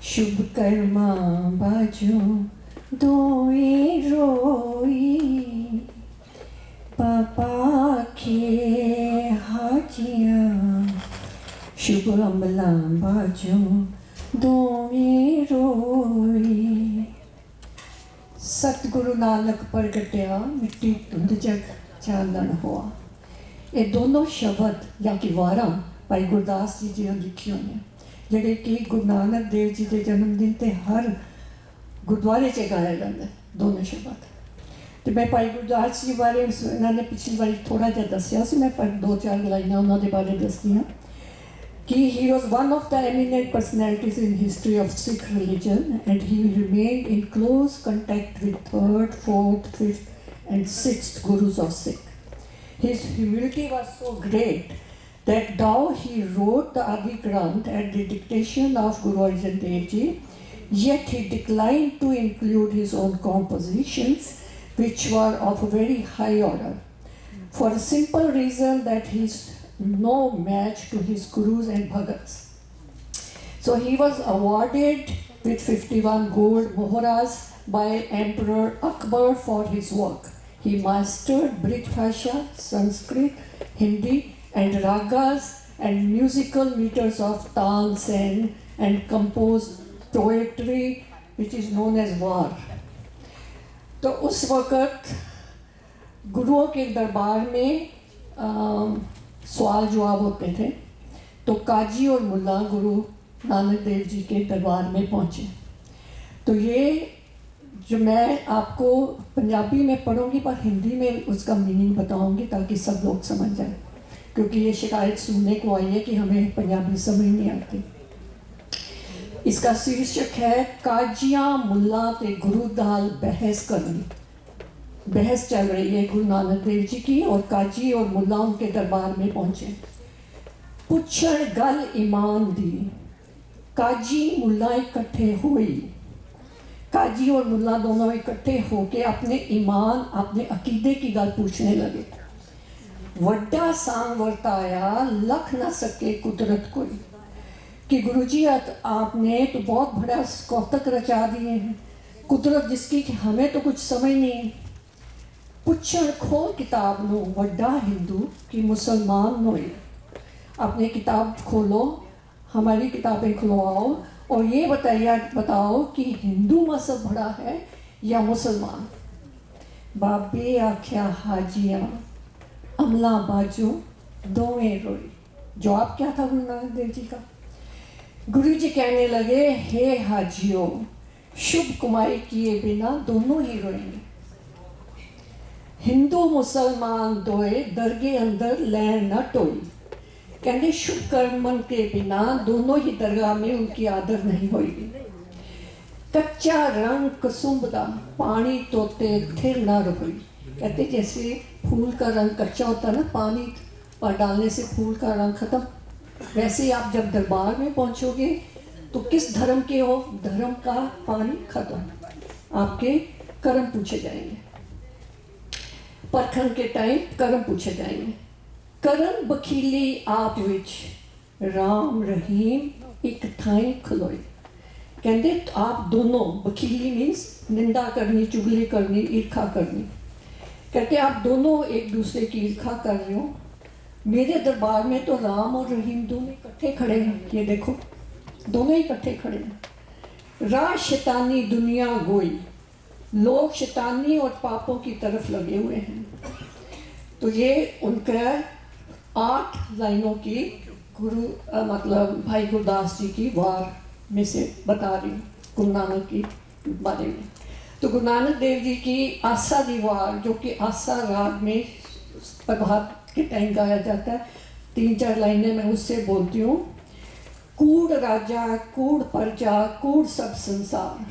शुभ कर्मा बाजो दोई रोई पापा के हाजिया शुभ अमला बाजो दोई रोई। सतगुरु नानक प्रगटिया मिट्टी धुंध जग चानन हुआ। ये दोनों शब्द या कि वारा भाई गुरदास जी जी लिखी हुई ਜਿਹੜੇ कि गुरु नानक देव जी के जन्मदिन ते हर गुरुद्वारे च गाया जाता है दोनों शब्द। तो मैं भाई गुरदास जी बारे इन्होंने पिछली बार थोड़ा जहा दसिया मैं पर दो चार लाइना उन्होंने बारे दसदियाँ कि he was one of the eminent personalities in history of Sikh religion and he remained in close contact with 3rd, 4th, 5th and 6th Gurus of Sikh. His humility was so great that though he wrote the Adi Granth at the dictation of Guru Arjan Dev Ji, yet he declined to include his own compositions, which were of a very high order, for the simple reason that he is no match to his Gurus and Bhagats. So he was awarded with 51 gold mohoras by Emperor Akbar for his work. He mastered Brij Bhasha, Sanskrit, Hindi, and ragas and musical meters of Tal Sen and composed poetry which is known as war. तो उस वक़्त गुरुओं के दरबार में सवाल जवाब होते थे तो काजी और मुल्ला गुरु नानक देव जी के दरबार में पहुँचे। तो ये जो मैं आपको पंजाबी में पढ़ूंगी पर हिंदी में उसका मीनिंग बताऊंगी ताकि सब लोग समझ जाएं, क्योंकि ये शिकायत सुनने को आई है कि हमें पंजाबी समझ नहीं आती। इसका शीर्षक है काजियां मुल्ला ते गुरु दाल बहस करनी। बहस चल रही है गुरु नानक देव जी की और काजी और मुल्ला उनके दरबार में पहुंचे। पुछण गल ईमान दी काजी मुल्ला इकट्ठे हुई। काजी और मुल्ला दोनों इकट्ठे होके अपने ईमान अपने अकीदे की गल पूछने लगे। वड्डा सांग वर्ताया लख न सके कुदरत कोई कि गुरुजी आपने तो बहुत बड़ा कौतक रचा दिए हैं, कुदरत जिसकी कि हमें तो कुछ समझ नहीं है। पुछण खोल किताब नो वड्डा हिंदू कि मुसलमान नोई। अपनी किताब खोलो, हमारी किताबें खुलवाओ और ये बताओ कि हिंदू मजहब बड़ा है या मुसलमान। बाबे आख्या हाजियाँ अमला बाजू दोवें रोई। जवाब क्या था गुरु नानक देव जी का? गुरु जी कहने लगे, हे हाजियों, शुभ कमाई किए बिना दोनों ही रोएंगे। हिंदू मुसलमान दोए दरगे अंदर लैन न टोई। कहते शुभ कर्मन के बिना दोनों ही दरगाह में उनकी आदर नहीं होगी। कच्चा रंग कसुम्बदा पानी तोते थिर ना रोई। कहते जैसे फूल का रंग कच्चा होता है ना, पानी पर डालने से फूल का रंग खत्म, वैसे आप जब दरबार में पहुंचोगे तो किस धर्म के हो, धर्म का पानी खत्म, आपके कर्म पूछे जाएंगे। परखन के टाइम कर्म पूछे जाएंगे। करन बखीली आप विच राम रहीम एक थाई खलोई। कहते आप दोनों, बखीली मीन्स निंदा करनी, चुगली करनी, ईर्खा करनी। कहते आप दोनों एक दूसरे की ईर्खा कर रहे हो। मेरे दरबार में तो राम और रहीम दोनों इकट्ठे खड़े हैं, ये देखो दोनों इकट्ठे खड़े हैं। राह शैतानी दुनिया गोई, लोग शैतानी और पापों की तरफ लगे हुए हैं। तो ये उनका 8 लाइनों की गुरु मतलब भाई गुरदास जी की वार में से बता रही हूँ गुरु नानक की बारे में। तो गुरु नानक देव जी की आसा दी वार, जो कि आसा राग में प्रभात के टाइम गाया जाता है, 3-4 लाइनें मैं उससे बोलती हूँ। कूड़ राजा कूड़ प्रजा कूड़ सब संसार,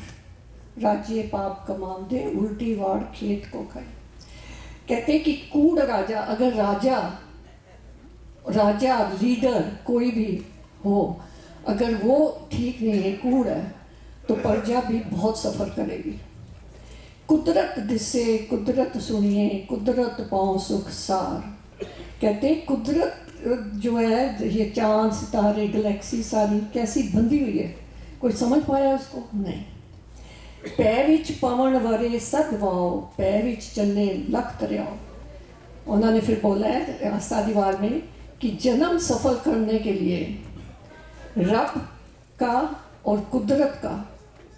राज्य पाप कमांदे उल्टी वाड़ खेत को खाए। कहते कि कूड़ राजा, अगर राजा लीडर कोई भी हो, अगर वो ठीक नहीं है, कूड़ है, तो प्रजा भी बहुत सफ़र करेगी। कुदरत दिसे कुदरत सुनिए कुदरत पाओ सुख सार। कहते कुदरत जो है ये चांद सितारे गैलेक्सी सारी कैसी बंधी हुई है, कोई समझ पाया उसको? नहीं। पै विच पवन वरे सद वाओ, पै विच चलने लख दरियाओ। उन्होंने फिर बोला है आस्था दीवार में कि जन्म सफल करने के लिए रब का और कुदरत का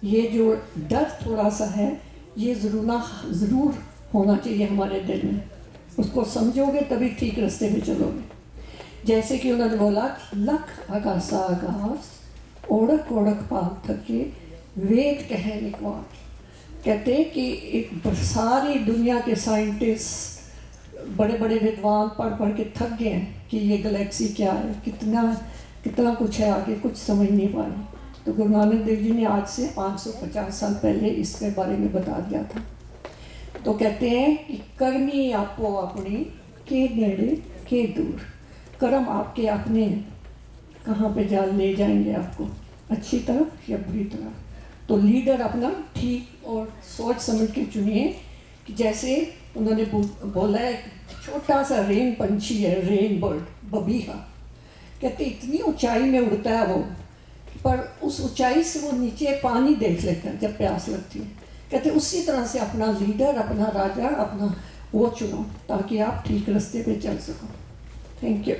ये जो डर थोड़ा सा है, ये ज़रूर होना चाहिए हमारे दिल में। उसको समझोगे तभी ठीक रास्ते में चलोगे। जैसे कि उन्होंने बोला लख आगासा आगास ओढ़क ओढ़क पाल थके वेद कहे निकवार। कहते हैं कि एक सारी दुनिया के साइंटिस्ट बड़े बड़े विद्वान पढ़ पढ़ के थक गए हैं कि ये गैलेक्सी क्या है, कितना कुछ है, आगे कुछ समझ नहीं पाए। तो गुरु नानक देव जी ने आज से 550 साल पहले इसके बारे में बता दिया था। तो कहते हैं कि कर्मी आपो अपनी के नेड़े के दूर, कर्म आपके अपने हैं, कहाँ पे ले जाएंगे आपको, अच्छी तरफ या बुरी तरफ। तो लीडर अपना ठीक और सोच समझ के चुनिए। कि जैसे उन्होंने बोला है छोटा सा रेन पंछी है, रेन बर्ड, बबीहा, कहते इतनी ऊंचाई में उड़ता है वो, पर उस ऊंचाई से वो नीचे पानी देख लेता है जब प्यास लगती है। कहते उसी तरह से अपना लीडर, अपना राजा, अपना वो चुनो ताकि आप ठीक रास्ते पे चल सको। Thank you.